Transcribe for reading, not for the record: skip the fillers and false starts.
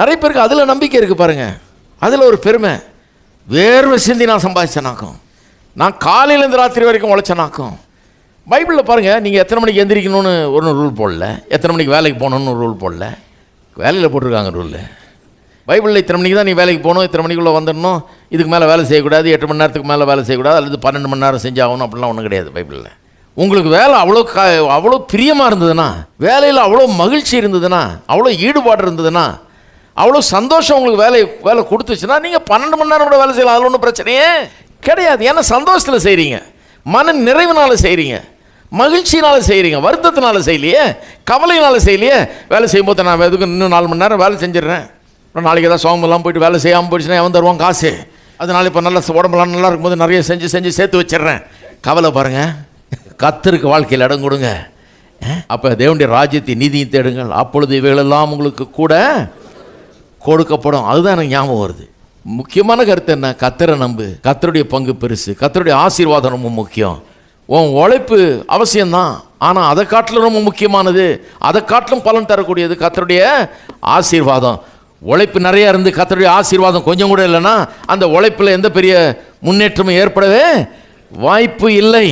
நிறைய பேருக்கு அதில் நம்பிக்கை இருக்குது பாருங்கள். அதில் ஒரு பெருமை, வேர்வை சிந்தி நான் சம்பாதிச்சனாக்கும், நான் காலையிலேருந்து ராத்திரி வரைக்கும் உழைச்சனாக்கும். பைபிளில் பாருங்கள், நீங்கள் எத்தனை மணிக்கு எந்திரிக்கணும்னு ஒரு ரூல் போடல, எத்தனை மணிக்கு வேலைக்கு போகணுன்னு ஒரு ரூல் போடல. வேலையில் போட்டிருக்காங்க ரூல். பைபிளில் இத்தனை மணிக்கு தான் நீ வேலைக்கு போகணும், இத்தனை மணிக்குள்ளே வந்துடணும், இதுக்கு மேலே வேலை செய்யக்கூடாது, 8 மணி நேரத்துக்கு மேலே வேலை செய்யக்கூடாது, அல்லது 12 மணி நேரம் செஞ்சாகணும், அப்படிலாம் ஒன்றும் கிடையாது பைபிளில். உங்களுக்கு வேலை அவ்வளோ பிரியமாக இருந்ததுன்னா, வேலையில் அவ்வளோ மகிழ்ச்சி இருந்ததுன்னா, அவ்வளோ ஈடுபாடு இருந்ததுன்னா, அவ்வளோ சந்தோஷம் உங்களுக்கு வேலை கொடுத்துச்சுன்னா நீங்கள் 12 மணி நேரம் கூட வேலை செய்யலாம். அதில் ஒன்றும் பிரச்சனையே கிடையாது. ஏன்னா சந்தோஷத்தில் செய்கிறீங்க, மன நிறைவினால் செய்கிறீங்க, மகிழ்ச்சினால் செய்கிறீங்க, வருத்தத்தினால செய்யலையே, கவலையினால் செய்யலையே. வேலை செய்யும்போது நான் எதுக்கு இன்னும் 4 மணி நேரம் வேலை செஞ்சிடுறேன், அப்புறம் நாளைக்கு ஏதாவது சோகமெல்லாம் போய்ட்டு வேலை செய்யாமல் போயிடுச்சுன்னா எவன் தருவான் காசு, அதனால இப்போ நல்லா உடம்புலாம் நல்லா இருக்கும்போது நிறைய செஞ்சு சேர்த்து வச்சிடுறேன். கவலை பாருங்கள். கர்த்தருக்கு வாழ்க்கையில் இடம் கொடுங்க. அப்போ தேவனுடைய ராஜ்யத்தை நீதியை தேடுங்கள், அப்பொழுது இவைகளெல்லாம் உங்களுக்கு கூட கொடுக்கப்படும். அதுதான் எனக்கு ஞாபகம் வருது. முக்கியமான கருத்து என்ன? கர்த்தரை நம்பு, கர்த்தருடைய பங்கு பெருசு, கர்த்தருடைய ஆசீர்வாதம் ரொம்ப முக்கியம். உன் உழைப்பு அவசியம்தான், ஆனால் அதை காட்டிலும் ரொம்ப முக்கியமானது, அதை காட்டிலும் பலன் தரக்கூடியது கர்த்தருடைய ஆசீர்வாதம். உழைப்பு நிறையா இருந்து கர்த்தருடைய ஆசீர்வாதம் கொஞ்சம் கூட இல்லைன்னா அந்த உழைப்பில் எந்த பெரிய முன்னேற்றமும் ஏற்படவே வாய்ப்பு இல்லை.